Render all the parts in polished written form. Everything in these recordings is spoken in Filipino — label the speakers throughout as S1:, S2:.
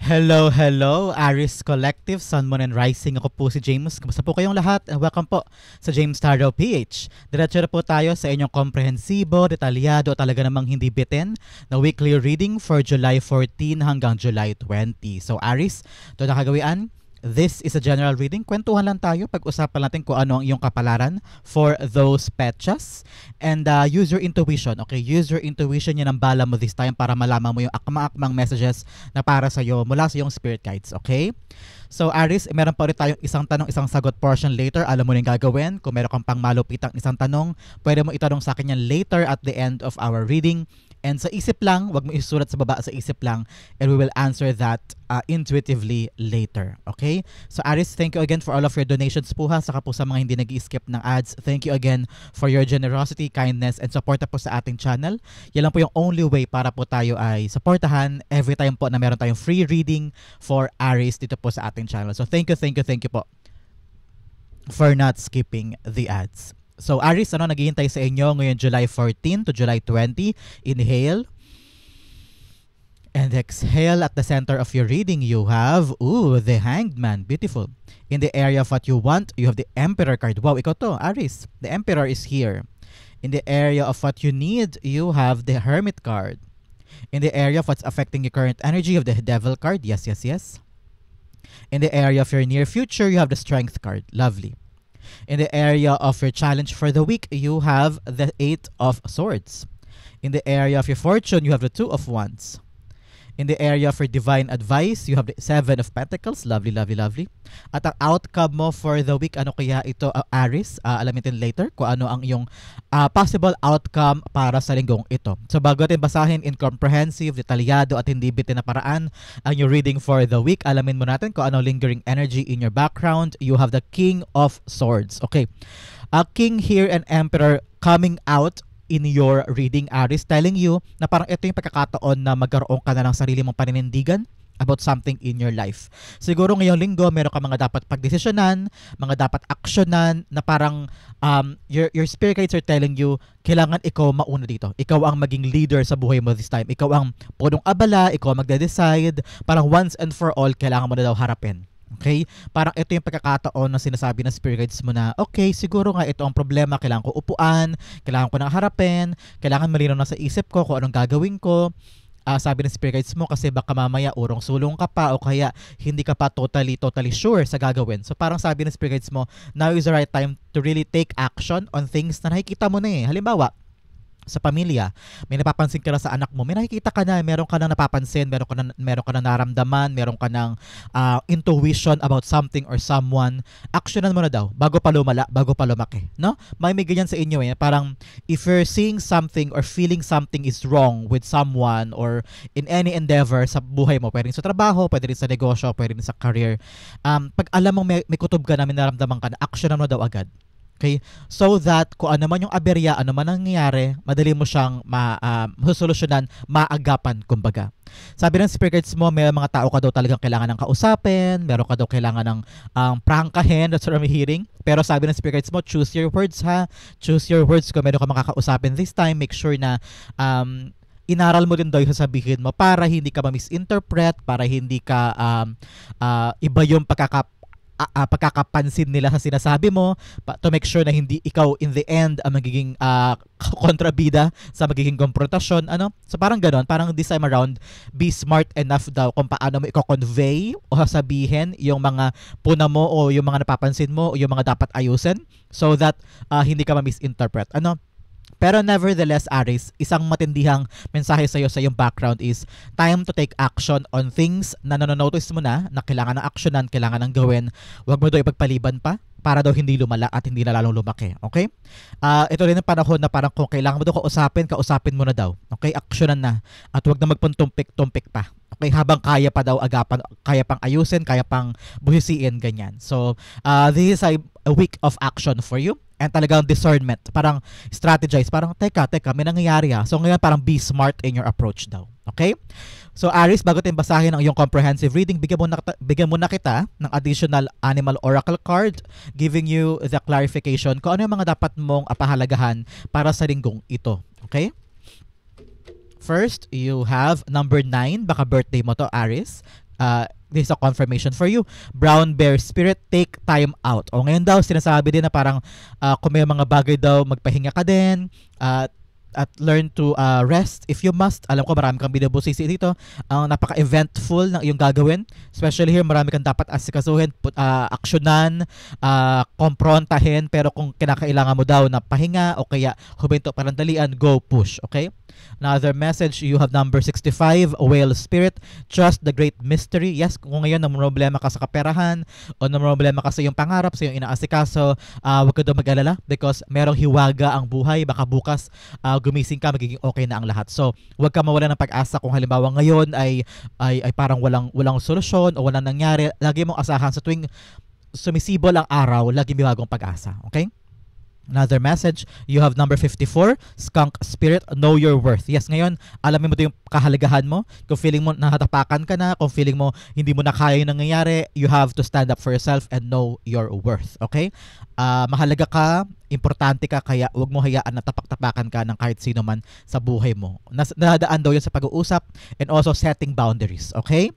S1: Hello, hello, Aris Collective, Sun, Moon, and Rising. Ako po si James. Kamusta po kayong lahat? And welcome po sa James Tarot PH. Diretso na po tayo sa inyong komprehensibo, detalyado, talaga namang hindi bitin na weekly reading for July 14 hanggang July 20. So Aris, ito na kagawian. This is a general reading. Kwentuhan lang tayo. Pag-usapan natin kung ano ang iyong kapalaran for those petchas. And use your intuition. Okay, use your intuition. Yan ang bala mo this time para malaman mo yung akma-akmang messages na para sa'yo mula sa iyong spirit guides. Okay? So Aris, meron pa ulit tayong isang tanong, isang sagot portion later. Alam mo na yung gagawin. Kung meron kang pang malupitang isang tanong, pwede mo itanong sa akin yan later at the end of our reading. And sa isip lang, wag mo isulat sa baba, sa isip lang, and we will answer that intuitively later. Okay? So Aris, thank you again for all of your donations po ha, saka po sa mga hindi nag-i-skip ng ads. Thank you again for your generosity, kindness, and support po sa ating channel. Yan lang po yung only way para po tayo ay supportahan every time po na meron tayong free reading for Aris dito po sa ating channel. So thank you po for not skipping the ads. So Aris, ano naghihintay sa inyo ngayon July 14 to July 20? Inhale. And exhale. At the center of your reading, you have, the Hanged Man. Beautiful. In the area of what you want, you have the Emperor card. Wow, ikaw to, Aris. The Emperor is here. In the area of what you need, you have the Hermit card. In the area of what's affecting your current energy, you have the Devil card. Yes. In the area of your near future, you have the Strength card. Lovely. In the area of your challenge for the week, you have the 8 of Swords. In the area of your fortune, you have the 2 of Wands. In the area of your divine advice, you have the 7 of Pentacles. Lovely. At ang outcome mo for the week, ano kaya ito, Aris? Alamin natin later kung ano ang iyong possible outcome para sa linggong ito. So bago natin basahin in comprehensive, detalyado at hindi bitin na paraan ang your reading for the week, alamin mo natin kung ano lingering energy in your background. You have the King of Swords. Okay. A King here and Emperor coming out in your reading, Aris, telling you na parang ito yung pagkakataon na magkaroon ka na ng sarili mong paninindigan about something in your life. Siguro ngayong linggo, meron ka mga dapat pagdesisyonan, mga dapat aksyonan na parang your spirit guides are telling you, kailangan ikaw mauna dito. Ikaw ang maging leader sa buhay mo this time. Ikaw ang punong abala, ikaw ang magde-decide. Parang once and for all, kailangan mo na daw harapin. Okay? Parang ito yung pagkakataon na sinasabi ng spirit guides mo na, okay, siguro nga ito ang problema, kailangan ko upuan, kailangan ko nang harapin, kailangan malinaw na sa isip ko kung anong gagawin ko. Sabi ng spirit guides mo kasi baka mamaya urong sulong ka pa o kaya hindi ka pa totally sure sa gagawin. So parang sabi ng spirit guides mo, now is the right time to really take action on things na nakikita mo na eh. Halimbawa, sa pamilya, may napapansin ka na sa anak mo, may nakikita ka na, meron ka na napapansin, meron ka na naramdaman, meron ka ng intuition about something or someone, actionan mo na daw, bago pa lumala, bago pa lumaki, no? May ganyan sa inyo eh, parang if you're seeing something or feeling something is wrong with someone or in any endeavor sa buhay mo, pwede rin sa trabaho, pwede rin sa negosyo, pwede rin sa career, pag alam mo may kutob ka na, may naramdaman ka na, actionan mo daw agad. Okay? So that kung ano man yung aberya, ano man ang nangyayari, madali mo siyang masolusyonan, maagapan, kumbaga. Sabi ng spirit guides mo, may mga tao ka daw talagang kailangan ng kausapin, meron ka daw kailangan ng prangkahin, that's what I'm hearing. Pero sabi ng spirit guides mo, choose your words ha. Choose your words kung meron ka makakausapin this time. Make sure na inaral mo din daw yung sasabihin mo para hindi ka ma-misinterpret, para hindi ka iba yung pagkakapansin nila sa sinasabi mo, to make sure na hindi ikaw in the end ang magiging kontrabida sa magiging konfrontasyon, ano? So parang ganoon, parang this time around, be smart enough daw kung paano mo i-convey o sabihin yung mga puna mo o yung mga napapansin mo o yung mga dapat ayusin so that hindi ka ma-misinterpret, ano? Pero nevertheless, Aris, isang matindihang mensahe sa'yo sa iyong background is time to take action on things na nanonotice mo na kailangan ng aksyonan, kailangan ng gawin. Huwag mo daw ipagpaliban pa para daw hindi lumala at hindi na lalong lumaki. Okay? Ito rin ang panahon na parang kung kailangan mo daw kausapin mo na daw. Okay? Aksyonan na. At huwag na magpuntumpik-tumpik pa. Okay? Habang kaya pa daw agapan, kaya pang ayusin, kaya pang buhisiin, ganyan. So, this is a week of action for you. And talagang discernment, parang strategize, parang teka, may nangyayari ha. So ngayon parang be smart in your approach daw. Okay? So Aris, bago tayong basahin ang iyong comprehensive reading, bigyan mo na kita ng additional animal oracle card giving you the clarification kung ano yung mga dapat mong pahalagahan para sa linggong ito. Okay? First, you have number 9, baka birthday mo to, Aris. This is a confirmation for you. Brown Bear Spirit, take time out. O ngayon daw, sinasabi din na parang kung may mga bagay daw, magpahinga ka din. At learn to rest if you must. Alam ko marami kang binubusisi dito. Napaka-eventful ng iyong gagawin. Especially here, marami kang dapat asikasuhin, aksyonan, komprontahin. Pero kung kinakailangan mo daw na pahinga o kaya huminto parandalian, go push. Okay? Another message, you have number 65, Whale Spirit, trust the great mystery. Yes, kung ngayon namroblema ka sa kaperahan o namroblema ka sa iyong pangarap, sa iyong inaasikaso, huwag ka daw mag-alala because merong hiwaga ang buhay. Baka bukas gumising ka, magiging okay na ang lahat. So, huwag ka mawala ng pag-asa kung halimbawa ngayon ay parang walang solusyon o walang nangyari. Lagi mong asahan sa tuwing sumisibol ang araw, lagi may bagong pag-asa. Okay? Another message, you have number 54, Skunk Spirit, know your worth. Yes, ngayon, alamin mo ito yung kahalagahan mo. Kung feeling mo nahatapakan ka na, kung feeling mo hindi mo na kaya yung nangyayari, you have to stand up for yourself and know your worth. Okay? Mahalaga ka, importante ka, kaya huwag mo hayaan na tapak-tapakan ka ng kahit sino man sa buhay mo. Nadaan daw yun sa pag-uusap and also setting boundaries. Okay?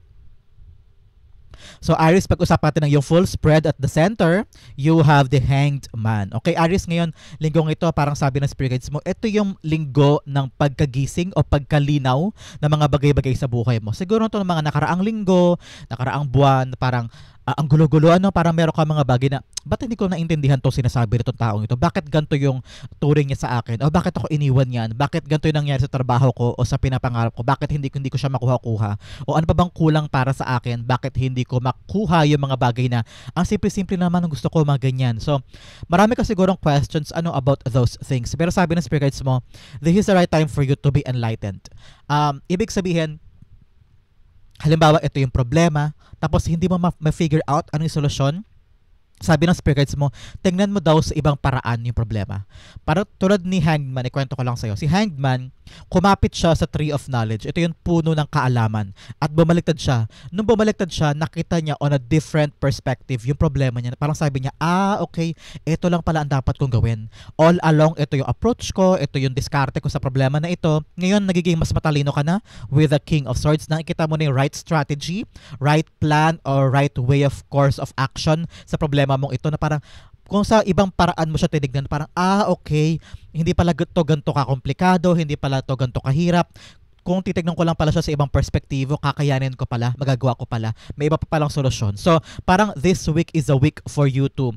S1: So Aries, pag-usapan natin ng yung full spread at the center, you have the Hanged Man. Okay, Aries, ngayon, linggong ito, parang sabi ng spirit guides mo, ito yung linggo ng pagkagising o pagkalinaw ng mga bagay-bagay sa buhay mo. Siguro ito ng mga nakaraang linggo, nakaraang buwan, parang ang gulo-gulo, parang meron ka mga bagay na, ba't hindi ko naintindihan to sinasabi nitong taong ito? Bakit ganito yung turing niya sa akin? O bakit ako iniwan yan? Bakit ganito yung nangyari sa trabaho ko o sa pinapangarap ko? Bakit hindi ko siya makuha-kuha? O ano pa bang kulang para sa akin? Bakit hindi ko makuha yung mga bagay na ang simple-simple naman ang gusto ko, mga ganyan? So, marami ka sigurong questions about those things. Pero sabi ng spirit guides mo, this is the right time for you to be enlightened. Ibig sabihin, halimbawa, ito yung problema, tapos hindi mo ma-figure out ano yung solusyon, sabi ng spirit guides mo, tingnan mo daw sa ibang paraan yung problema. Para tulad ni Hanged Man, ikwento ko lang sa'yo. Si Hanged Man, kumapit siya sa Tree of Knowledge. Ito yung puno ng kaalaman. At bumaliktad siya. Nung bumaliktad siya, nakita niya on a different perspective yung problema niya. Parang sabi niya, okay, ito lang pala ang dapat kong gawin. All along, ito yung approach ko, ito yung diskarte ko sa problema na ito. Ngayon, nagiging mas matalino ka na with the King of Swords. Nakikita mo na yung right strategy, right plan, or right way of course of action sa problema mong ito na parang kung sa ibang paraan mo siya tinignan, parang okay, hindi pala ganito ka-komplikado, hindi pala to ganito kahirap. Kung titignan ko lang pala siya sa ibang perspektibo, kakayanin ko pala, magagawa ko pala, may iba pa palang solusyon. So, parang this week is a week for you to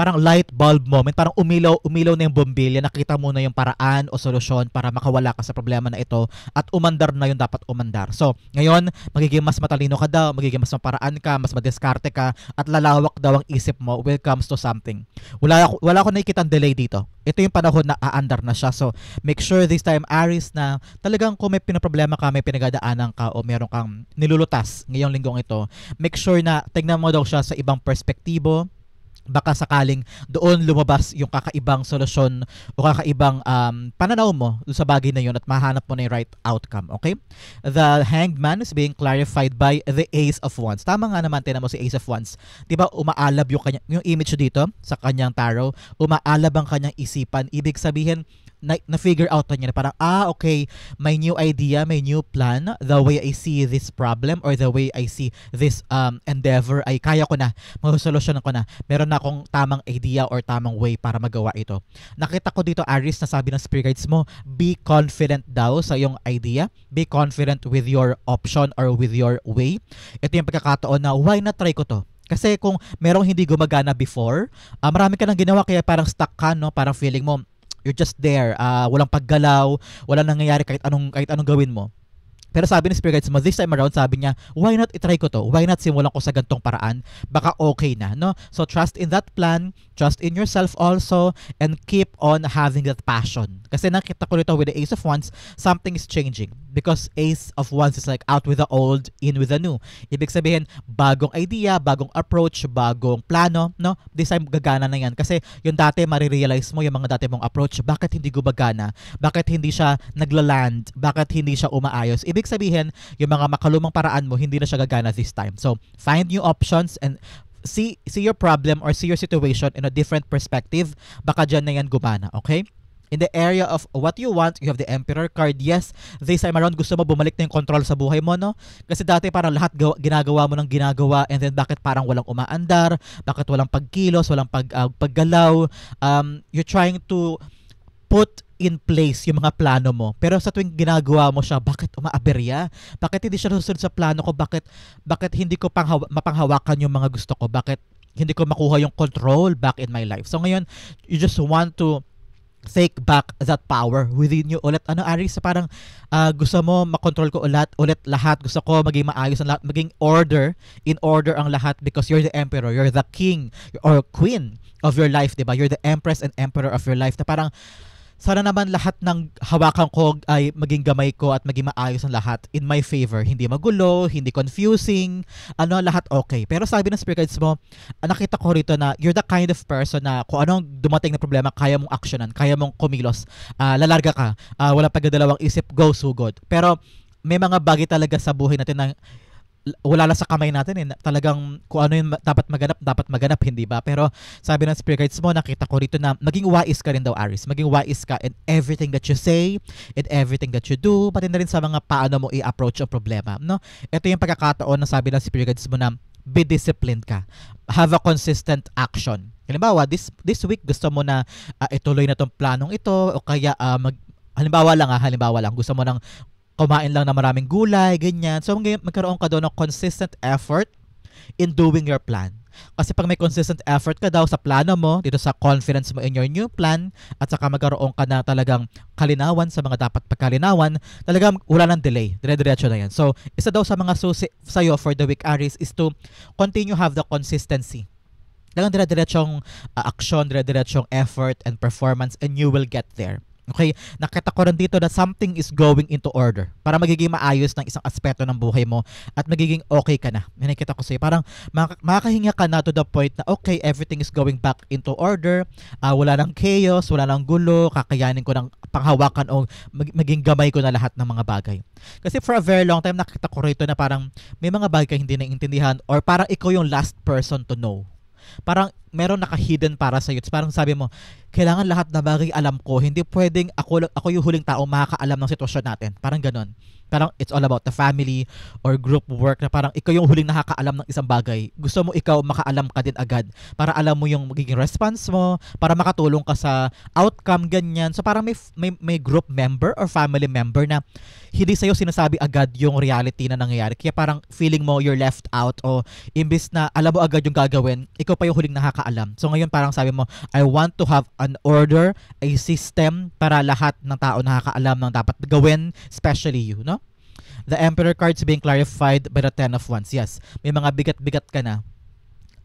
S1: parang light bulb moment, parang umilaw na yung bombilya, nakita mo na yung paraan o solusyon para makawala ka sa problema na ito at umandar na yung dapat umandar. So, ngayon, magiging mas matalino ka daw, magiging mas maparaan ka, mas madiskarte ka, at lalawak daw ang isip mo when it comes to something. Wala ko nakikita delay dito. Ito yung panahon na aandar na siya. So, make sure this time, Aries, na talagang kung may pinaproblema ka, may pinagdadaanan ka, o meron kang nilulutas ngayong linggong ito, make sure na tignan mo daw siya sa ibang perspektibo. Baka sakaling doon lumabas yung kakaibang solusyon o kakaibang pananaw mo sa bagay na yun at mahanap mo na yung right outcome. Okay? The Hanged Man is being clarified by the Ace of Wands. Tama nga naman, tinan mo si Ace of Wands. Diba umaalab yung image dito sa kanyang tarot, umaalab ang kanyang isipan. Ibig sabihin, na-figure out na niya na parang, okay, may new idea, may new plan, the way I see this problem or the way I see this endeavor ay kaya ko na, masosolusyonan ko na, meron na akong tamang idea or tamang way para magawa ito. Nakita ko dito, Aries, na sabi ng spirit guides mo, be confident daw sa iyong idea, be confident with your option or with your way. Ito yung pagkakataon na, why not try ko to? Kasi kung merong hindi gumagana before, marami ka nang ginawa kaya parang stuck ka, no? Parang feeling mo, you're just there, walang paggalaw, walang nangyayari kahit anong gawin mo. Pero sabi ni spirit guides mo, this time around, sabi niya, why not itry ko to? Why not simulan ko sa gantong paraan? Baka okay na, no? So trust in that plan, trust in yourself also, and keep on having that passion. Kasi nakita ko nito with the Ace of Wands, something is changing. Because Ace of Wands is like out with the old, in with the new. Ibig sabihin, bagong idea, bagong approach, bagong plano, no? This time gagana na yan. Kasi yung dati, marirealize mo yung mga dati mong approach, bakit hindi gumagana? Bakit hindi siya naglaland? Bakit hindi siya umaayos? Ibig sabihin, yung mga makalumang paraan mo, hindi na siya gagana this time. So, find new options and see your problem or see your situation in a different perspective. Baka dyan na yan gumana, okay? In the area of what you want, you have the Emperor card. Yes, this time around gusto mo bumalik na yung control sa buhay mo, no? Kasi dati parang lahat ginagawa mo ng ginagawa, and then bakit parang walang umaandar, bakit walang pagkilos, walang paggalaw. You're trying to put in place yung mga plano mo. Pero sa tuwing ginagawa mo siya, bakit umaaberya? Bakit hindi siya susunod sa plano ko? Bakit hindi ko mapanghawakan yung mga gusto ko? Bakit hindi ko makuha yung control back in my life? So ngayon, you just want to take back that power within you ulit. Ano, Aries, parang gusto mo makontrol ko ulit lahat. Gusto ko maging maayos ang lahat, maging in order ang lahat, because you're the emperor, you're the king or queen of your life, diba? You're the empress and emperor of your life. Na parang sana naman lahat ng hawakan ko ay maging gamay ko at maging maayos ang lahat in my favor. Hindi magulo, hindi confusing, lahat okay. Pero sabi ng spirit guides mo, nakita ko rito na you're the kind of person na kung anong dumating na problema, kaya mong actionan, kaya mong kumilos, lalarga ka, wala pagdadalawang isip, go sugod. Pero may mga bagay talaga sa buhay natin na wala lang sa kamay natin talagang kung ano yung dapat maganap, hindi ba? Pero sabi ng spirit guides mo, nakita ko rito na maging wais ka rin daw, Aries. Maging wais ka in everything that you say, in everything that you do, pati na rin sa mga paano mo i-approach ang problema, no? Ito yung pagkakataon na sabi ng spirit guides mo na be disciplined ka. Have a consistent action. Halimbawa, this week gusto mo na ituloy na tong planong ito, o kaya halimbawa lang gusto mo nang kumain lang na maraming gulay, ganyan. So, magkaroon ka doon ng consistent effort in doing your plan. Kasi pag may consistent effort ka daw sa plano mo, dito sa confidence mo in your new plan, at saka magkaroon ka na talagang kalinawan sa mga dapat pagkalinawan, talagang wala nang delay. Dire-diretso na yan. So, isa daw sa mga susi sa'yo for the week, Aries, is to continue have the consistency. Talagang dire-diretsong action, dire-diretsong effort and performance, and you will get there. Okay, nakita ko rin dito na something is going into order para magiging maayos ng isang aspeto ng buhay mo at magiging okay ka na. Nakita ko sa'yo, parang makakahinga ka na to the point na okay, everything is going back into order, wala nang chaos, wala nang gulo, kakayanin ko ng panghawakan o maging gamay ko na lahat ng mga bagay. Kasi for a very long time, nakita ko rito na parang may mga bagay hindi naiintindihan, or parang ikaw yung last person to know. Parang meron naka-hidden para sa iyo. Parang sabi mo, kailangan lahat na bagay alam ko. Hindi pwedeng ako yung huling tao makakaalam ng sitwasyon natin. Parang ganon. Parang it's all about the family or group work, na parang ikaw yung huling nakakaalam ng isang bagay. Gusto mo ikaw makaalam ka din agad para alam mo yung magiging response mo, para makatulong ka sa outcome, ganyan. So parang may group member or family member na hindi sa'yo sinasabi agad yung reality na nangyayari. Kaya parang feeling mo you're left out, o imbis na alam mo agad yung gagawin, ikaw pa yung huling nakakaalam. So ngayon parang sabi mo, I want to have an order, a system para lahat ng tao nakakaalam ng dapat gawin, especially you, no? The Emperor cards being clarified by the Ten of Wands. Yes, may mga bigat-bigat ka na.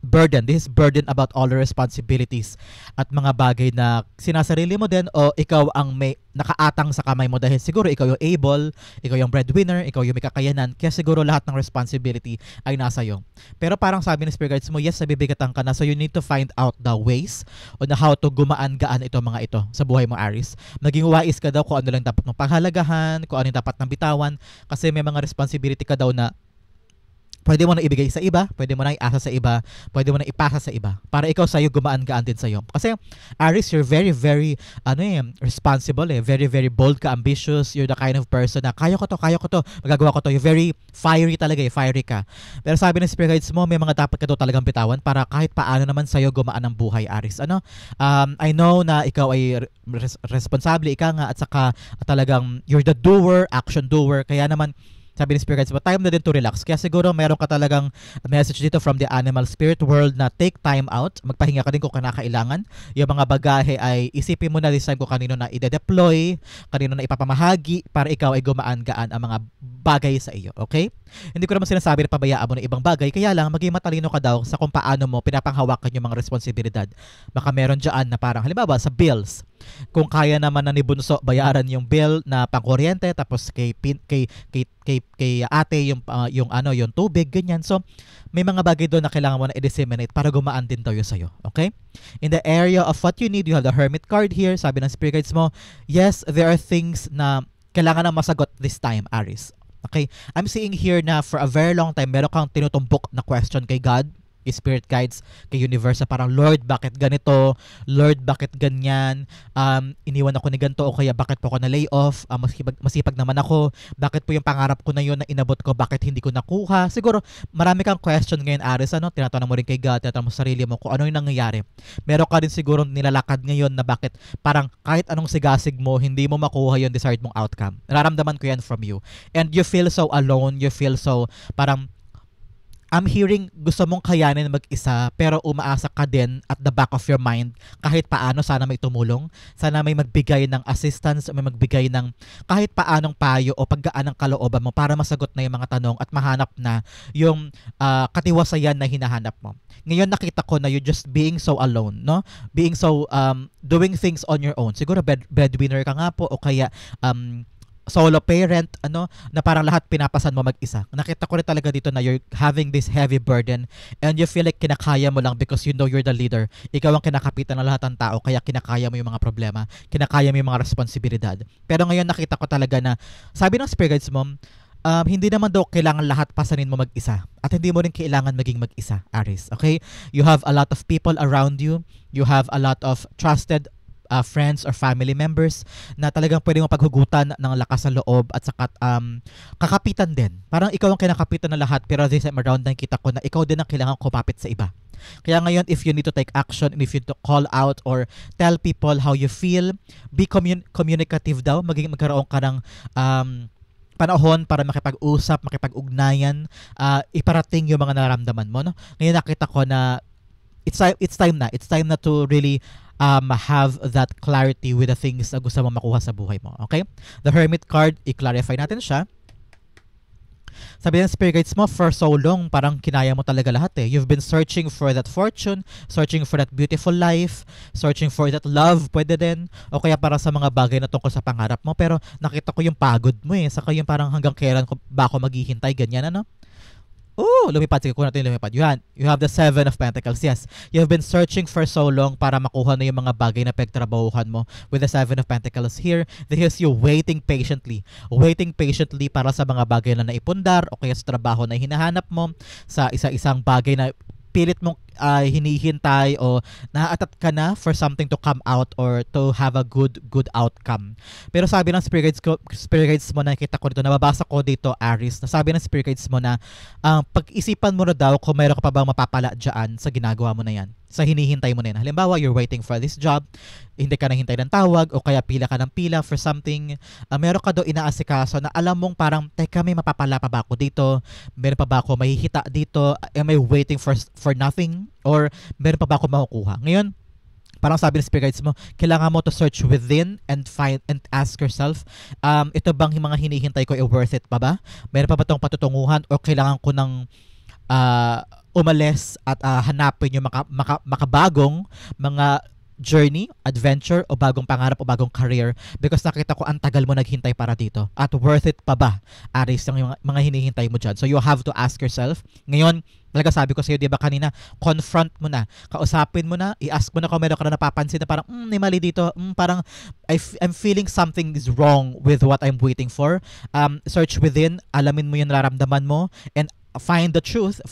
S1: Burden. This is burden about all the responsibilities at mga bagay na sinasarili mo din, o ikaw ang may nakaatang sa kamay mo dahil siguro ikaw yung able, ikaw yung breadwinner, ikaw yung may kakayanan, kaya siguro lahat ng responsibility ay nasa iyo. Pero parang sabi ng spirit guides mo, yes, nabibigatan ka na, so you need to find out the ways on how to gumaan-gaan ito mga ito sa buhay mo, Aries. Maging wais ka daw kung ano lang dapat mong panghalagahan, kung ano yung dapat nang bitawan, kasi may mga responsibility ka daw na pwede mo na ibigay sa iba, pwede mo na iasa sa iba, pwede mo na ipasa sa iba, para ikaw sa'yo gumaan-gaan din sa'yo. Kasi Aries, you're very, very responsible, very, very bold ka, ambitious. You're the kind of person na kaya ko to, magagawa ko to. You're very fiery talaga, fiery ka. Pero sabi ng spirit guides mo, may mga dapat ka daw talagang bitawan para kahit paano naman sa'yo gumaan ang buhay, Aries. I know na ikaw ay responsable, ika nga, at saka talagang you're the doer, action doer, kaya naman sabi ni Spirit Guides, but time na din to relax. Kaya siguro meron ka talagang message dito from the animal spirit world na take time out. Magpahinga ka din kung kinakailangan. Yung mga bagahe ay isipin mo na this time kung kanino na ide-deploy, kanino na ipapamahagi para ikaw ay gumaan-gaan ang mga bagay sa iyo. Okay? Hindi ko naman sinasabi na pabayaan mo ng ibang bagay. Kaya lang, maging matalino ka daw sa kung paano mo pinapanghawakan yung mga responsibilidad. Baka meron dyan na parang, halimbawa, sa bills. Kung kaya naman na ni Bunso bayaran yung bill na pangkuryente, tapos kay ate yung tubig, ganyan. So may mga bagay doon na kailangan mo na i-disseminate para gumaan din daw yun sa'yo. Okay? In the area of what you need, you have the Hermit card here. Sabi ng spirit guides mo, yes, there are things na kailangan na masagot this time, Aries. Okay? I'm seeing here na for a very long time meron kang tinutumbok na question kay God. spirit guides, kay universe na parang, Lord, bakit ganito? Lord, bakit ganyan? Iniwan ako ni ganito o kaya bakit po ako na lay off? Masipag naman ako. Bakit po yung pangarap ko na yun na inabot ko, bakit hindi ko nakuha? Siguro, marami kang question ngayon, Aris, ano? Tinatanong mo rin kay God, tinatanong mo sa sarili mo kung ano yung nangyayari. Meron ka rin siguro nilalakad ngayon na bakit parang kahit anong sigasig mo, hindi mo makuha yung desired mong outcome. Nararamdaman ko yan from you. And you feel so alone, you feel so parang I'm hearing gusto mong kayanin mag-isa pero umaasa ka din at the back of your mind kahit paano sana may tumulong, sana may magbigay ng assistance, may magbigay ng kahit paanong payo o paggaan ng kalooban mo para masagot na yung mga tanong at mahanap na yung katiwasayan na hinahanap mo. Ngayon nakita ko na you're just being so alone, no? Being so doing things on your own. Siguro breadwinner ka nga po o kaya solo parent, ano, na parang lahat pinapasan mo mag-isa. Nakita ko rin talaga dito na you're having this heavy burden and you feel like kinakaya mo lang because you know you're the leader. Ikaw ang kinakapitan ng lahat ng tao kaya kinakaya mo yung mga problema, kinakaya mo yung mga responsibilidad. Pero ngayon nakita ko talaga na, sabi ng spirit guides mo, hindi naman daw kailangan lahat pasanin mo mag-isa. At hindi mo rin kailangan maging mag-isa, Aris. Okay? You have a lot of people around you. You have a lot of trusted friends or family members na talagang pwede mo paghugutan ng lakas sa loob at saka kakapitan din. Parang ikaw ang kinakapitan ng lahat pero this time around nakita ko na ikaw din ang kailangan kumapit sa iba. Kaya ngayon, if you need to take action and if you need to call out or tell people how you feel, be communicative daw. Magkaroon ka ng panahon para makipag-usap, makipag-ugnayan, iparating yung mga nararamdaman mo. No? Ngayon nakita ko na it's time na. It's time na to really have that clarity with the things na gusto mo makuha sa buhay mo. Okay? The Hermit card, i-clarify natin siya. Sabi ng spirit guides mo, for so long, parang kinaya mo talaga lahat eh. You've been searching for that fortune, searching for that beautiful life, searching for that love, pwede din. O kaya para sa mga bagay na tungkol sa pangarap mo. Pero nakita ko yung pagod mo eh. Saka yung parang hanggang kailan ba ako maghihintay, ganyan ano? Oh, lumipad. Sige, kunin natin lumipad. You have the Seven of Pentacles. Yes, you have been searching for so long para makuha na yung mga bagay na pagtrabahuhan mo with the Seven of Pentacles here. This is you waiting patiently. Waiting patiently para sa mga bagay na naipundar o kaya sa trabaho na hinahanap mo, sa isa-isang bagay na pilit mong hinihintay o naaatat ka na for something to come out or to have a good outcome. Pero sabi ng spirit guides mo, nakita ko dito, nababasa ko dito, Aries, na sabi ng spirit guides mo na pag-isipan mo na daw kung mayroon ka pa bang mapapala dyan sa ginagawa mo na yan, sa hinihintay mo na yan. Halimbawa, you're waiting for this job, hindi ka nahintay ng tawag o kaya pila ka ng pila for something, meron ka daw inaasikaso na alam mong parang, teka, may mapapala pa ba ako dito? Meron pa ba ako mahihita dito? Am I waiting for nothing? Or meron pa ba ako makukuha? Ngayon, parang sabi ng spirit guides mo, kailangan mo to search within and find and ask yourself, ito bang yung mga hinihintay ko, worth it pa ba? Meron pa ba itong patutunguhan o kailangan ko ng umalis at hanapin yung makabagong mga journey, adventure, o bagong pangarap o bagong career because nakita ko ang tagal mo naghintay para dito at worth it pa ba, Aris, yung mga hinihintay mo dyan. So you have to ask yourself. Ngayon, talaga sabi ko sa iyo, di ba kanina, confront mo na, kausapin mo na, i-ask mo na kung meron ka na napapansin na parang, may mali dito, parang I'm feeling something is wrong with what I'm waiting for. Search within, alamin mo yung nararamdaman mo, and find the truth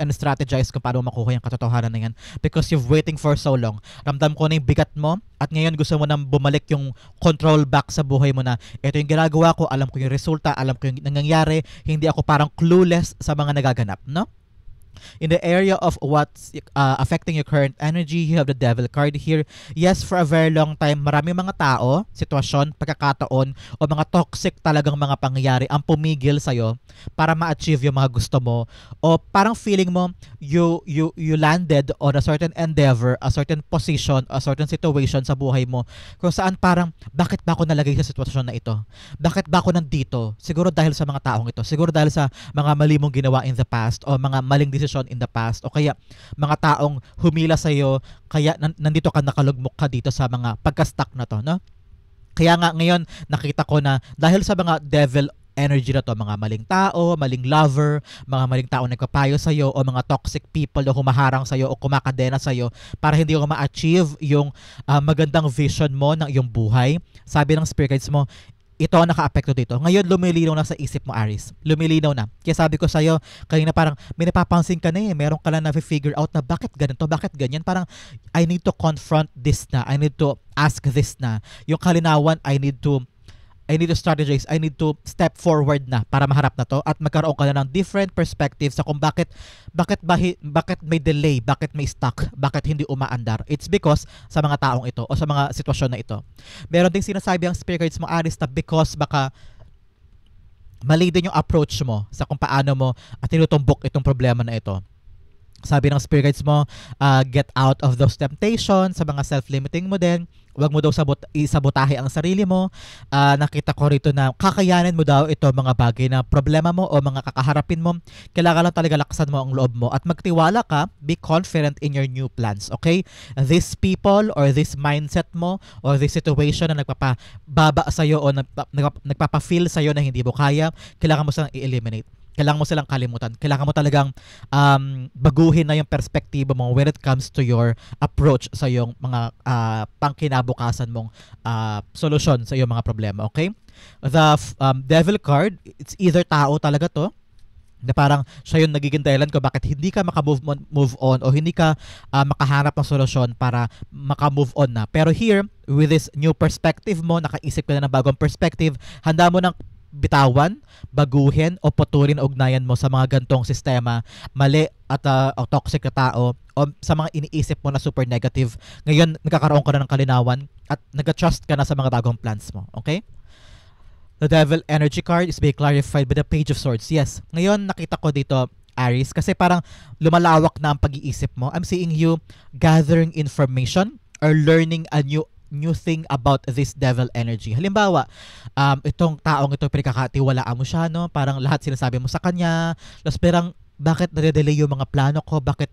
S1: and strategize kung paano makuha yung katotohanan na yan because you've waiting for so long. Ramdam ko na yung bigat mo at ngayon gusto mo nang bumalik yung control back sa buhay mo na ito yung ginagawa ko, alam ko yung resulta, alam ko yung nangyayari, hindi ako parang clueless sa mga nagaganap, no? In the area of what's affecting your current energy, you have the Devil card here. Yes, for a very long time, maraming mga tao, sitwasyon, pagkakataon, o mga toxic talagang mga pangyayari ang pumigil sa'yo para ma-achieve yung mga gusto mo. O parang feeling mo, you landed on a certain endeavor, a certain position, a certain situation sa buhay mo kung saan parang, bakit ba ako nalagay sa sitwasyon na ito? Bakit ba ako nandito? Siguro dahil sa mga taong ito. Siguro dahil sa mga mali mong ginawa in the past o mga maling decision in the past o kaya mga taong humila sa iyo kaya nandito ka, nakalugmok ka dito sa mga pagka-stuck na to, no? Kaya nga ngayon nakita ko na dahil sa mga devil energy na to, mga maling tao, maling lover, mga maling tao nagpapayo sa iyo o mga toxic people na humaharang sa iyo o kumakadena sa iyo para hindi mo ma-achieve yung magandang vision mo ng iyong buhay. Sabi ng spirit guides mo, ito ang naka-apekto dito. Ngayon, lumilinaw na sa isip mo, Aris. Lumilinaw na. Kaya sabi ko sa'yo, kanina parang may napapansin ka na eh. Meron ka lang na-figure out na bakit ganito, bakit ganyan. Parang, I need to confront this na. I need to ask this na. Yung kalinawan, I need to strategize, I need to step forward na para maharap na to at magkaroon ka na ng different perspectives sa kung bakit may delay, bakit may stuck, bakit hindi umaandar. It's because sa mga taong ito o sa mga sitwasyon na ito. Meron ding sinasabi ang spirit guides mo, Aris, na because baka mali din yung approach mo sa kung paano mo at tinutumbok itong problema na ito. Sabi ng spirit guides mo, get out of those temptations, sa mga self-limiting mo din. Huwag mo daw isabotahe ang sarili mo. Nakita ko rito na kakayanin mo daw ito mga bagay na problema mo o mga kakaharapin mo. Kailangan lang talaga lakasan mo ang loob mo at magtiwala ka, be confident in your new plans, okay? These people or this mindset mo or this situation na nagpapababa sa'yo o nagpapafeel sa'yo na hindi mo kaya, kailangan mo silang i-eliminate. Kailangan mo silang kalimutan. Kailangan mo talagang baguhin na yung perspektibo mo when it comes to your approach sa yung mga pangkinabukasan mong solusyon sa iyong mga problema. Okay? The devil card, it's either tao talaga to, na parang siya yung nagiging dahilan ko bakit hindi ka move on o hindi ka makahanap ng solusyon para maka-move on na. Pero here, with this new perspective mo, nakaisip ka na ng bagong perspective, handa mo ng bitawan, baguhin o putulin ugnayan mo sa mga gantong sistema, mali at toxic na tao o sa mga iniisip mo na super negative. Ngayon, nagkakaroon ka na ng kalinawan at nag-trust ka na sa mga bagong plans mo. Okay? The Devil Energy card is being clarified by the Page of Swords. Yes. Ngayon, nakita ko dito, Aries, kasi parang lumalawak na ang pag-iisip mo. I'm seeing you gathering information or learning a new thing about this devil energy. Halimbawa, itong taong ito, pinagkakatiwalaan mo siya, no? Parang lahat sinasabi mo sa kanya. Tapos parang, bakit nade-delay yung mga plano ko? Bakit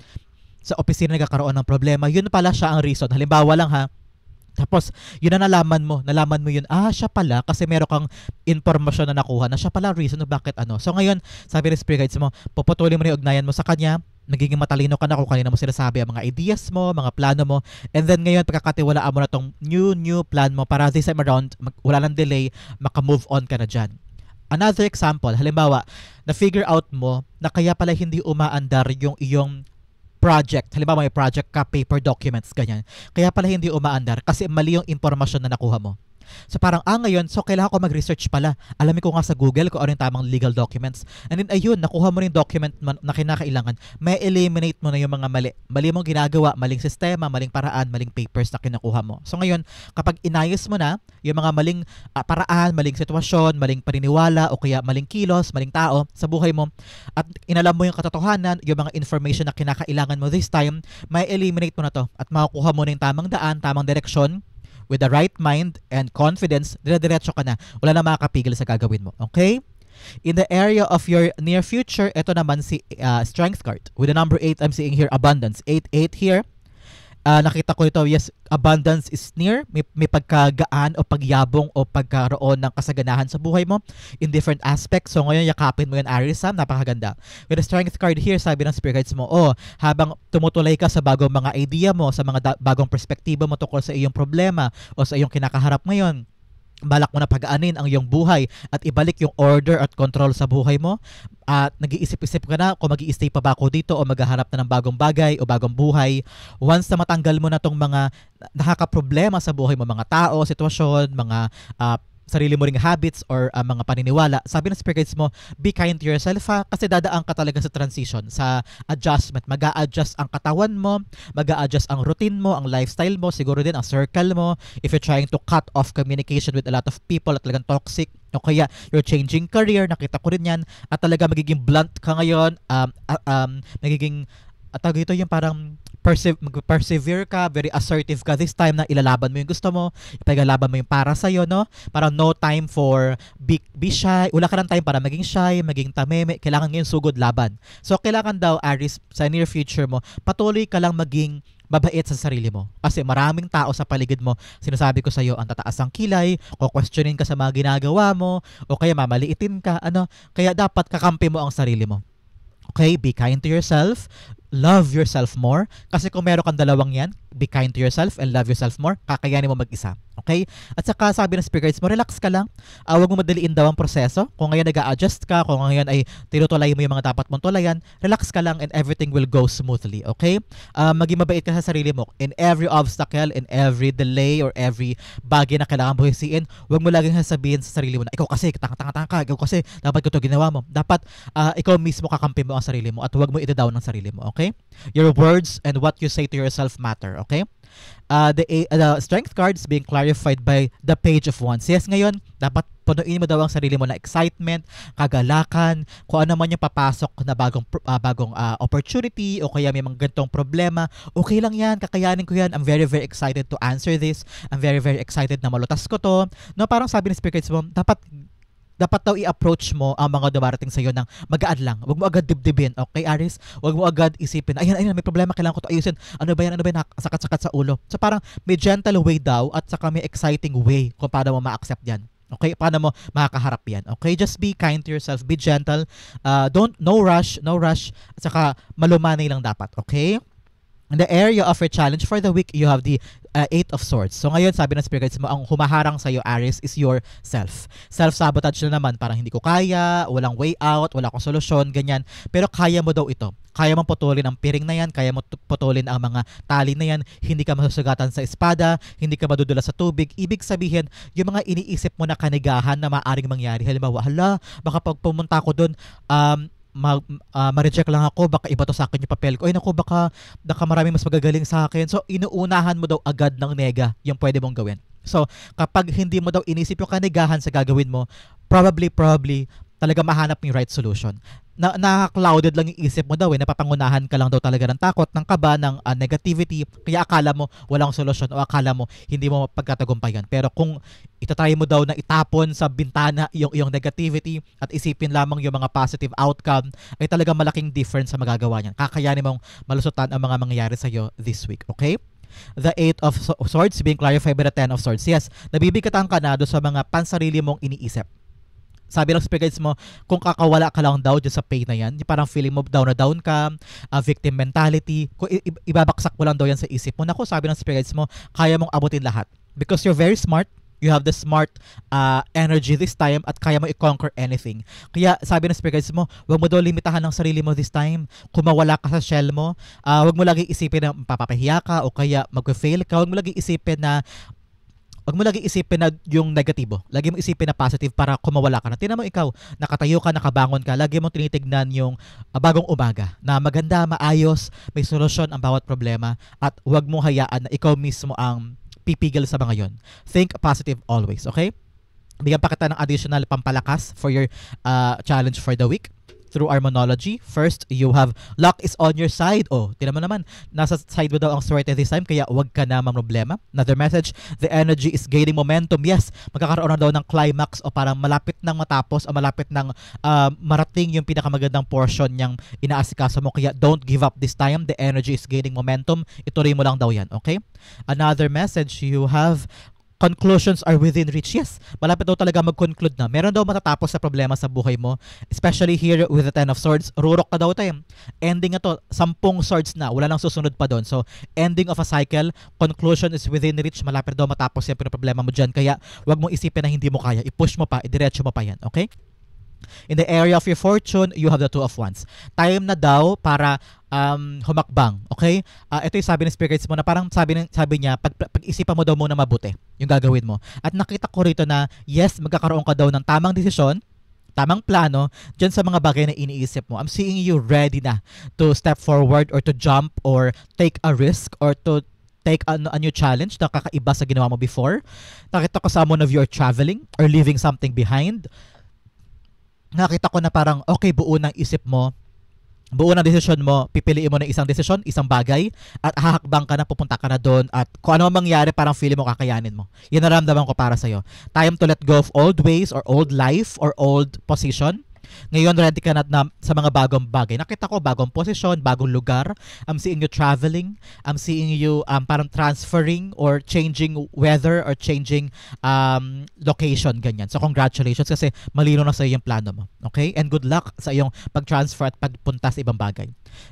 S1: sa opisina nagkakaroon ng problema? Yun pala siya ang reason. Halimbawa lang ha, tapos, yun na nalaman mo yun, siya pala, kasi meron kang informasyon na nakuha na siya pala reason na bakit ano. So ngayon, sabi ng spirit guides mo, puputulin mo na yung ugnayan mo sa kanya, nagiging matalino ka na kung kanina mo sinasabi ang mga ideas mo, mga plano mo, and then ngayon, pagkakatiwalaan mo na tong new plan mo para this time around, wala nang delay, maka-move on ka na dyan. Another example, halimbawa, na-figure out mo na kaya pala hindi umaandar yung iyong project. Halimbawa may project ka, paper documents, ganyan. Kaya pala hindi umaandar kasi mali yung impormasyon na nakuha mo. So parang, ngayon, so kailangan ko mag-research pala. Alamin ko nga sa Google kung ano yung tamang legal documents. And then, ayun, nakuha mo rin document na kinakailangan. May eliminate mo na yung mga mali. Mali mong ginagawa, maling sistema, maling paraan, maling papers na kinukuha mo. So ngayon, kapag inayos mo na yung mga maling paraan, maling sitwasyon, maling paniniwala, o kaya maling kilos, maling tao sa buhay mo, at inalam mo yung katotohanan, yung mga information na kinakailangan mo this time, may eliminate mo na to at makukuha mo na yung tamang daan, tamang direksyon, with the right mind and confidence, dire-diretso ka na. Wala na makakapigil sa gagawin mo. Okay? In the area of your near future, ito naman si Strength card. With the number 8, I'm seeing here abundance. 8-8 here. Nakita ko ito, yes, abundance is near. May pagkagaan o pagyabong o pagkaroon ng kasaganahan sa buhay mo in different aspects. So ngayon, yakapin mo yan, Aries, napakaganda. With the strength card here, sabi ng spirit guides mo, habang tumutulay ka sa bagong mga idea mo, sa mga bagong perspektibo mo tungkol sa iyong problema o sa iyong kinakaharap ngayon, balak mo na pag-aanin ang iyong buhay at ibalik yung order at control sa buhay mo at nag-iisip-isip ka na kung mag-i-stay pa ba ako dito o maghahanap na ng bagong bagay o bagong buhay. Once na matanggal mo na tong mga nakakaproblema sa buhay mo, mga tao, sitwasyon, mga sarili mo ring habits or mga paniniwala, sabi ng spirit guides mo, be kind to yourself kasi dadaan ka talaga sa transition, sa adjustment. Mag-a-adjust ang katawan mo, mag-a-adjust ang routine mo, ang lifestyle mo, siguro din ang circle mo. If you're trying to cut off communication with a lot of people at talagang toxic, o kaya you're changing career, nakita ko rin yan, at talaga magiging blunt ka ngayon, magiging ito yung parang persevere ka, very assertive ka this time na ilalaban mo yung gusto mo, ipagalaban mo yung para sa'yo, no? Parang no time for be shy. Wala ka ng time para maging shy, maging tameme. Kailangan ngayon sugod laban. So, kailangan daw, Aries, sa near future mo, patuloy ka lang maging mabait sa sarili mo. Kasi maraming tao sa paligid mo, sinasabi ko sa'yo, ang tataas ang kilay, o questionin ka sa mga ginagawa mo, o kaya mamaliitin ka, kaya dapat kakampi mo ang sarili mo. Okay, be kind to yourself, love yourself more. Kasi kung meron kang dalawang yan, be kind to yourself and love yourself more, kakayanin mo mag-isa. Okay? At saka sabi ng speaker guides mo, relax ka lang. Huwag mo madaliin daw ang proseso. Kung ngayon nag-a-adjust ka, kung ngayon ay tinutulay mo yung mga dapat mong tulayan, relax ka lang and everything will go smoothly. Okay? Maging mabait ka sa sarili mo. In every obstacle, in every delay, or every bagay na kailangan buhisiin, huwag mo laging sasabihin sa sarili mo na, ikaw kasi, tanga-tanga ka, ikaw kasi, dapat ko ito ginawa mo. Dapat, ikaw mismo kakampi mo ang sarili mo at huwag mo ida-down ang sarili mo. Okay? Your words and what you say to yourself matter. Okay? The strength cards being clarified by the Page of Wands. Yes, ngayon, dapat punuin mo daw ang sarili mo na excitement, kagalakan, kung ano man yung papasok na bagong opportunity o kaya may mga ganitong problema, okay lang yan, kakayanin ko yan. I'm very, very excited to answer this. I'm very, very excited na malutas ko to. No, parang sabi ni Spirit Guides mo, dapat daw i-approach mo ang mga dumarating sa iyo ng magaan lang. Huwag mo agad dibdibin. Okay, Aries? Huwag mo agad isipin, ayan, may problema, kailangan ko ito ayusin. Ano ba yan? Sakat-sakat sa ulo. So parang may gentle way daw at saka may exciting way kung paano mo ma-accept yan. Okay? Paano mo makakaharap yan. Okay? Just be kind to yourself. Be gentle. No rush. At saka malumanay lang dapat. Okay? In the area of your challenge for the week, you have the Eight of Swords. So ngayon, sabi ng Spirit Guides mo, ang humaharang sa'yo, Aries, is yourself. Self-sabotage na naman, parang hindi ko kaya, walang way out, wala akong solusyon, ganyan. Pero kaya mo daw ito. Kaya mo putulin ang piring na yan, kaya mo putulin ang mga tali na yan, hindi ka masusugatan sa espada, hindi ka madudula sa tubig. Ibig sabihin, yung mga iniisip mo na kanigahan na maaring mangyari, halimbawa, baka pag pumunta ko doon, ma-reject lang ako, baka iba to sa akin yung papel ko. Ay naku, baka maraming mas magagaling sa akin. So, inuunahan mo daw agad ng nega yung pwede mong gawin. So, kapag hindi mo daw inisip yung kanigahan sa gagawin mo, probably, talaga mahanap yung right solution. Naka-clouded lang yung isip mo daw napapangunahan ka lang daw talaga ng takot, ng kaba, ng negativity, kaya akala mo walang solusyon o akala mo hindi mo pagkatagumpayan. Pero kung itatry mo daw na itapon sa bintana yung negativity at isipin lamang yung mga positive outcome, ay talaga malaking difference sa magagawa niyan. Kakayanin mong malusutan ang mga mangyayari sa'yo this week. Okay? The Eight of Swords being clarified by the Ten of Swords. Yes, nabibigatan ka na doon sa mga pansarili mong iniisip. Sabi ng Spirit Guides mo, kung kakawala ka lang daw dyan sa pain na yan, parang feeling mo down na down ka, victim mentality, kung ibabaksak mo lang daw yan sa isip mo, naku, sabi ng Spirit Guides mo, kaya mong abutin lahat. Because you're very smart, you have the smart energy this time at kaya mo i-conquer anything. Kaya sabi ng Spirit Guides mo, huwag mo daw limitahan ng sarili mo this time. Kung mawala ka sa shell mo, huwag mo lagi isipin na papapahiya ka o kaya mag-fail ka. Huwag mo lagi isipin na yung negatibo. Lagi mo isipin na positive para kumawala ka na. Tingnan mo ikaw, nakatayo ka, nakabangon ka, lagi mo tinitignan yung bagong umaga na maganda, maayos, may solusyon ang bawat problema at huwag mo hayaan na ikaw mismo ang pipigil sa mga yon. Think positive always, okay? Bigyan pa kita ng additional pampalakas for your challenge for the week. Through Armonology. First, you have luck is on your side. Oh, tinan mo naman, nasa side mo daw ang swerte this time, kaya wag ka na problema. Another message, the energy is gaining momentum. Yes, magkakaroon na daw ng climax o parang malapit nang matapos o malapit nang marating yung pinakamagandang portion niyang inaasikaso mo. Kaya don't give up this time. The energy is gaining momentum. Ituloy mo lang daw yan, okay? Another message, you have conclusions are within reach. Yes, malapit daw talaga mag-conclude na. Meron daw matatapos sa problema sa buhay mo. Especially here with the Ten of Swords. Rurok ka daw tayo. Ending na to. 10 swords na. Wala nang susunod pa doon. So, ending of a cycle. Conclusion is within reach. Malapit daw matapos yung problema mo dyan. Kaya, wag mong isipin na hindi mo kaya. I-push mo pa. I-diretso mo pa yan. Okay? In the area of your fortune, you have the Two of Wands. Time na daw para humakbang. Okay? Ito yung sabi ng Spirit Guides mo na parang sabi niya, pag-isipan mo daw muna mabuti yung gagawin mo. At nakita ko rito na, yes, magkakaroon ka daw ng tamang desisyon, tamang plano dyan sa mga bagay na iniisip mo. I'm seeing you ready na to step forward or to jump or take a risk or to take a new challenge na kakaiba sa ginawa mo before. Nakita ko someone of you are traveling or leaving something behind. Nakita ko na parang, okay, buo ng isip mo, buo ng desisyon mo, pipiliin mo ng isang desisyon, isang bagay, at hahakbang ka na, pupunta ka na doon, at kung ano mangyari, parang feeling mo kakayanin mo. Yan naramdaman ko para sa'yo. Time to let go of old ways or old life or old position. Ngayon, ready ka na sa mga bagong bagay. Nakita ko, bagong posisyon, bagong lugar. I'm seeing you traveling. I'm seeing you parang transferring or changing weather or changing location, ganyan. So, congratulations kasi malino na sa iyo yung plano mo. Okay? And good luck sa iyong pag-transfer at pagpunta sa ibang bagay.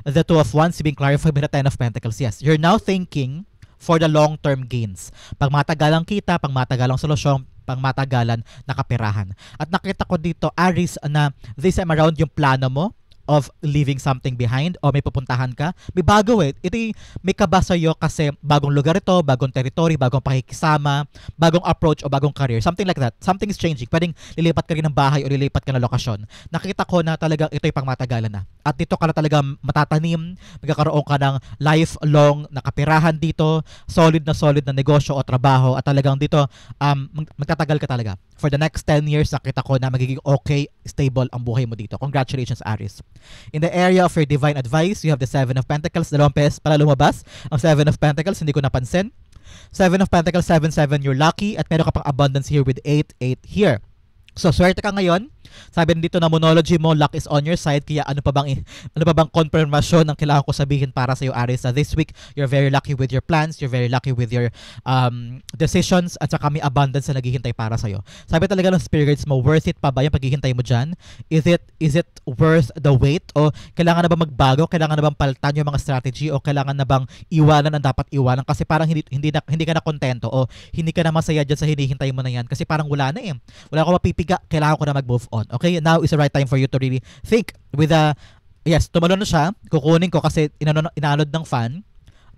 S1: The Two of Wands being clarified by the Ten of Pentacles. Yes, you're now thinking for the long-term gains. Pang matagalang kita, pang matagalang solusyon, pang matagalan na kaperahan. At nakita ko dito, Aries, na this time around yung plano mo of leaving something behind o may pupuntahan ka, may bago ito may kaba sa'yo kasi bagong lugar ito, bagong territory, bagong pakikisama, bagong approach o bagong career, something like that. Something is changing. Pwedeng lilipat ka rin ng bahay o lilipat ka ng lokasyon. Nakita ko na talagang ito yung pangmatagalan na. At dito ka na talaga matatanim, magkakaroon ka ng lifelong na kapirahan dito, solid na negosyo o trabaho, at talagang dito magtatagal ka talaga. For the next 10 years, nakita ko na magiging okay, stable ang buhay mo dito. Congratulations, Aries. In the area of your divine advice, you have the 7 of Pentacles. Dalawang beses pala lumabas ang 7 of Pentacles, hindi ko napansin. 7 of Pentacles, 7-7, you're lucky. At meron ka pang abundance here with 8-8 here. So, swerte ka ngayon. Sabi dito na monology mo, luck is on your side. Kaya ano pa bang confirmation ang kailangan ko sabihin para sa iyo, Aries? This week, you're very lucky with your plans. You're very lucky with your decisions. At saka may abundance na naghihintay para sa iyo. Sabi talaga ng spirit guides mo, worth it pa ba yung paghihintay mo dyan? Is it worth the wait? O kailangan na ba magbago? Kailangan na bang palitan yung mga strategy? O kailangan na bang iwanan ang dapat iwanan? Kasi parang hindi ka na kontento o hindi ka na masaya dyan sa hinihintay mo na yan. Kasi parang wala na eh. Wala akong mapipiga. Kailangan ko na mag-move on. Okay, now is the right time for you to really think with yes, tumalon na siya. Kukunin ko kasi inanod ng fan.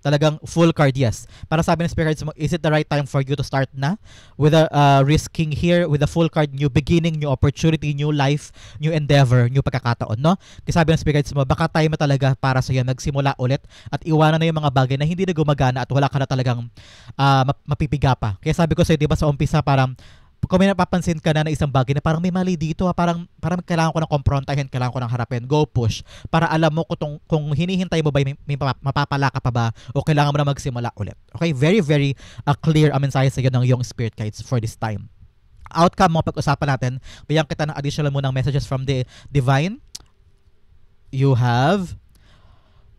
S1: Talagang full card, yes. Para sabi ng spirits mo, is it the right time for you to start na with a risking here, with a full card, new beginning, new opportunity, new life, new endeavor, new pagkakataon, no? Kasi sabi ng spirits mo, baka time na talaga para sa iyo magsimula ulit at iwanan na yung mga bagay na hindi na gumagana at wala ka na talagang mapipiga pa. Kaya sabi ko sa iyo, di ba sa umpisa parang kung may napapansin ka na isang bagay na parang may mali dito, parang kailangan ko ng komprontahin, kailangan ko ng harapin, go push, para alam mo kung hinihintay mo ba may mapapala ka pa ba o kailangan mo na magsimula ulit. Okay, very very clear ang mensahe sa iyo ng iyong spirit guides for this time. Outcome mo, pag-usapan natin, bigyan kita ng additional mo ng messages from the divine. You have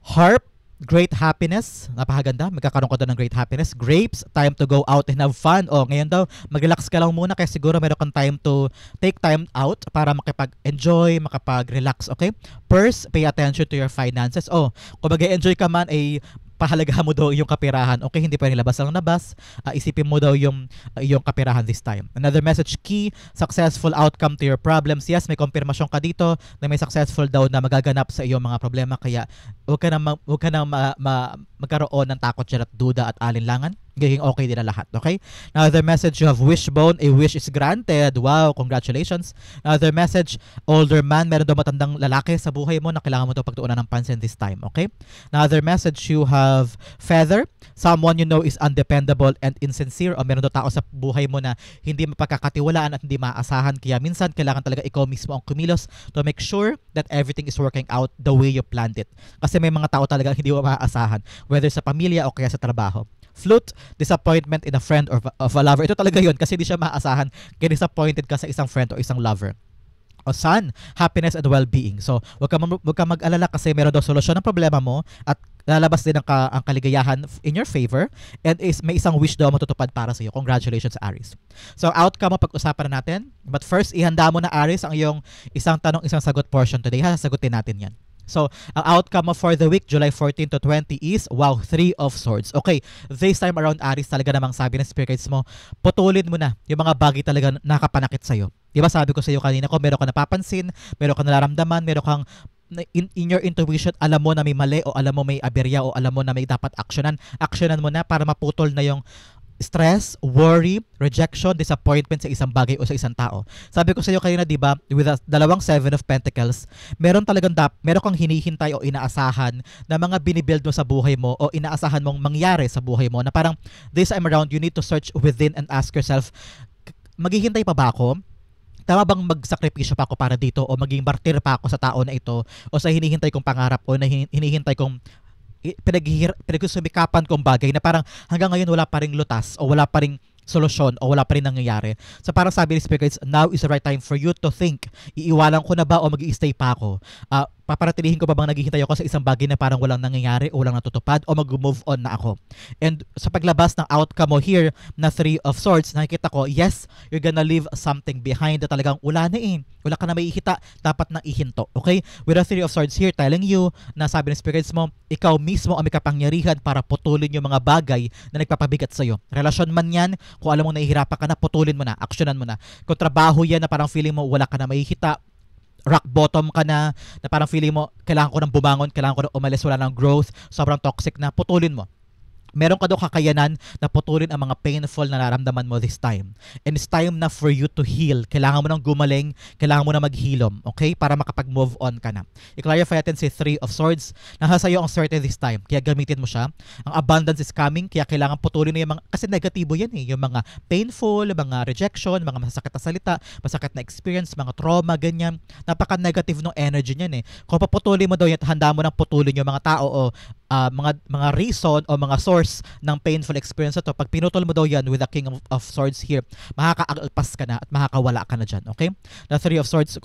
S1: harp, great happiness, napakaganda, magkakaroon ka doon ng great happiness. Grapes, time to go out and have fun. Ngayon daw, mag-relax ka lang muna kasi siguro meron kang time to take time out para makipag-enjoy, makapag-relax, okay? Purse, pay attention to your finances. Kung mag-enjoy ka man, pahalagahan mo daw yung kapirahan. Okay, hindi pa rin labas lang nabas. Isipin mo daw yung kapirahan this time. Another message, key, successful outcome to your problems. Yes, may konfirmasyon ka dito na may successful daw na magaganap sa iyong mga problema. Kaya huwag ka na magkaroon ng takot at duda at alinlangan. Gaging okay din na lahat, okay? Another message, you have wishbone, a wish is granted. Wow, congratulations. Another message, older man, meron daw matandang lalaki sa buhay mo na kailangan mo ito pagtuunan ng pansin this time, okay? Another message, you have feather, someone you know is undependable and insincere, o meron daw tao sa buhay mo na hindi mapagkakatiwalaan at hindi maaasahan, kaya minsan kailangan talaga ikaw mismo ang kumilos to make sure that everything is working out the way you planned it. Kasi may mga tao talaga hindi mo maaasahan, whether sa pamilya o kaya sa trabaho. Flute, disappointment in a friend or of a lover. Ito talaga yun kasi di siya maasahan kaya disappointed ka sa isang friend o isang lover. O sun, happiness and well-being. So, wag ka mag-alala kasi meron daw solusyon ng problema mo at lalabas din ang kaligayahan in your favor and may isang wish daw matutupad para sa iyo. Congratulations, Aries. So, outcome mo pag-usapan na natin. But first, ihanda mo na, Aries, ang iyong isang tanong, isang sagot portion today. Sasagutin natin yan. So, ang outcome mo for the week, July 14 to 20 is, wow, 3 of Swords. Okay, this time around, Aries, talaga namang sabi ng spirit guides mo, putulin mo na yung mga bagay talaga nakapanakit sa'yo. Diba sabi ko sa'yo kanina, kung meron ka napapansin, meron ka nararamdaman, meron kang in your intuition, alam mo na may mali o alam mo may aberya o alam mo na may dapat actionan mo na para maputol na yung stress, worry, rejection, disappointment sa isang bagay o sa isang tao. Sabi ko sa iyo kanina, di ba, with dalawang 7 of Pentacles, meron kang hinihintay o inaasahan na mga binibuild mo sa buhay mo o inaasahan mong mangyari sa buhay mo na parang this time around, you need to search within and ask yourself, maghihintay pa ba ako? Tama bang magsakripisyo pa ako para dito o maging martir pa ako sa tao na ito o sa hinihintay kong pangarap o na hinihintay kong pinagsumikapan kong bagay na parang hanggang ngayon wala pa ring lutas o wala pa ring solusyon o wala pa rin nangyayari. So parang sabi ni Spirit Guides, now is the right time for you to think, iiwanan ko na ba o mag-i-stay pa ako? Paparatilihin ko pa bang naghihintay ako sa isang bagay na parang walang nangyayari o walang natutupad o mag-move on na ako. And sa paglabas ng outcome mo here na 3 of Swords, nakikita ko, yes, you're gonna leave something behind na talagang wala na eh. Wala ka na maihita, dapat nang ihinto. Okay? With the 3 of Swords here telling you na sabi ng spirits mo, ikaw mismo ang may kapangyarihan para putulin yung mga bagay na nagpapabigat sa'yo. Relasyon man yan, kung alam mo nahihirapan ka na, putulin mo na, aksyonan mo na. Kung trabaho yan na parang feeling mo wala ka na maihita, rock bottom ka na parang feeling mo, kailangan ko nang bumangon, kailangan ko nang umalis, wala nang growth, sobrang toxic na, putulin mo. Meron ka daw kakayanan na putulin ang mga painful na nararamdaman mo this time. And it's time na for you to heal. Kailangan mo nang gumaling, kailangan mo na maghilom, okay? Para makapag-move on ka na. I-clarify natin si 3 of Swords. Nasa sa'yo ang swerte this time, kaya gamitin mo siya. Ang abundance is coming, kaya kailangan putulin na yung mga, kasi negatibo yan eh, yung mga painful, mga rejection, mga masasakit na salita, masakit na experience, mga trauma, ganyan. Napaka-negative ng energy niyan eh. Kung paputulin mo daw yan, handa mo nang putulin yung mga tao o mga reason o mga source ng painful experience na to. Pag pinutol mo daw yan with the King of Swords here, makakaalpas ka na at makakawala ka na dyan. Okay? The 3 of Swords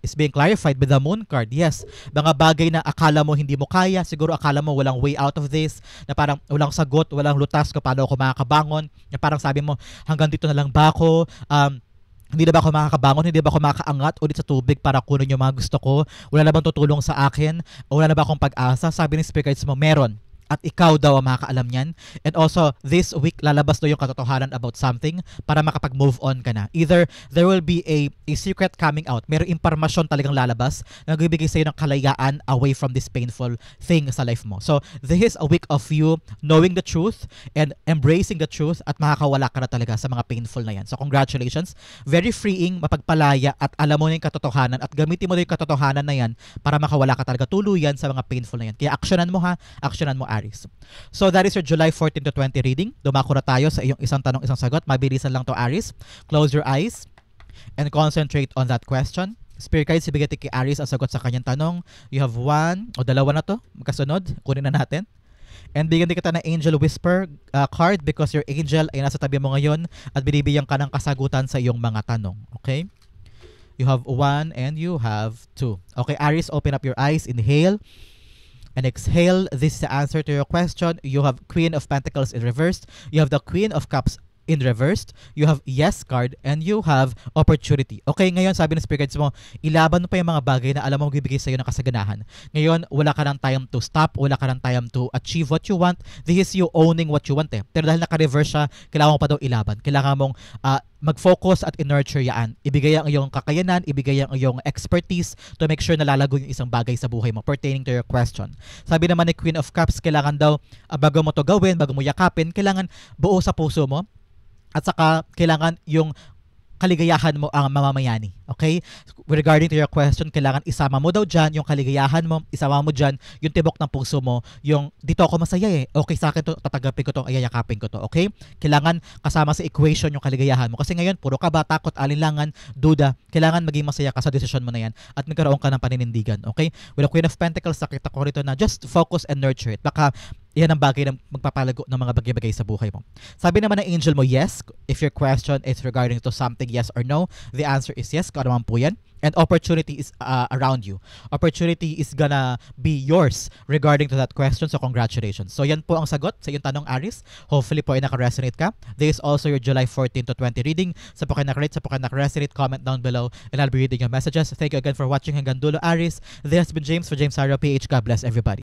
S1: is being clarified with the Moon card. Yes, mga bagay na akala mo hindi mo kaya, siguro akala mo walang way out of this, na parang walang sagot, walang lutas kung paano ako makakabangon, na parang sabi mo, hanggang dito na lang ba ako, hindi na ba ako makakabangon? Hindi ba ako makakaangat ulit sa tubig para kunin yung mga gusto ko? Wala na bang tutulong sa akin? O wala na ba akong pag-asa? Sabi ng spirits mo, meron. At ikaw daw ang makakaalam niyan. And also, this week, lalabas daw yung katotohanan about something para makapag-move on ka na. Either there will be a secret coming out. Merong impormasyon talagang lalabas na nagbibigay sa'yo ng kalayaan away from this painful thing sa life mo. So, this is a week of you knowing the truth and embracing the truth at makakawala ka na talaga sa mga painful na yan. So, congratulations. Very freeing, mapagpalaya at alam mo na yung katotohanan at gamitin mo na yung katotohanan na yan para makawala ka talaga tuluyan sa mga painful na yan. Kaya aksyonan mo ha, aksyonan mo Aries. So that is your July 14 to 20 reading. Dumako na tayo sa iyong isang tanong, isang sagot. Mabilisan lang to Aries. Close your eyes and concentrate on that question. Spirit guides, ibigay kay Aries ang sagot sa kanyang tanong. You have 1 o dalawa na to. Magkasunod. Kunin na natin. And bigyan din kita ng Angel Whisper card because your angel ay nasa tabi mo ngayon at binibigyan ka ng kasagutan sa iyong mga tanong. Okay? You have 1 and you have 2. Okay, Aries, open up your eyes. Inhale. And exhale. This is the answer to your question. You have Queen of Pentacles in reversed. You have the Queen of Cups in reversed. You have Yes card and you have Opportunity. Okay, ngayon sabi ng spirits mo, ilaban mo pa yung mga bagay na alam mo magbibigay sa'yo ng kasaganahan. Ngayon, wala ka ng time to stop, wala ka ng time to achieve what you want. This is you owning what you want eh. Pero dahil naka-reverse siya, kailangan mo pa daw ilaban. Kailangan mong mag-focus at in-nurture yan. Ibigay ang iyong kakayanan, ibigay ang iyong expertise to make sure na lalago yung isang bagay sa buhay mo pertaining to your question. Sabi naman ni Queen of Cups, kailangan daw, bago mo to gawin, bago mo yakapin, kailangan buo sa puso mo. At saka, kailangan yung kaligayahan mo ang mamamayani. Okay? Regarding to your question, kailangan isama mo daw dyan yung kaligayahan mo, isama mo dyan yung tibok ng puso mo, yung dito ako masaya eh. Okay sa akin to, tatagapin ko to, ayayakapin ko to. Okay? Kailangan kasama sa equation yung kaligayahan mo. Kasi ngayon, puro kaba, takot, alinlangan, duda. Kailangan maging masaya ka sa desisyon mo na yan at magkaroon ka ng paninindigan. Okay? With the Queen of Pentacles, nakita ko rito na just focus and nurture it. Baka yan ang bagay na magpapalago ng mga bagay-bagay sa buhay mo. Sabi naman ng angel mo, yes. If your question is regarding to something, yes or no, the answer is yes. Kung ano man po yan. And opportunity is around you. Opportunity is gonna be yours regarding to that question. So congratulations. So yan po ang sagot sa iyong tanong, Aries. Hopefully po ay naka-resonate ka. This is also your July 14 to 20 reading. Sa po kayo naka-rate, sa po kayo naka-resonate, comment down below and I'll be reading your messages. Thank you again for watching hanggang dulo, Aries. This has been James for James Haro PH. God bless everybody.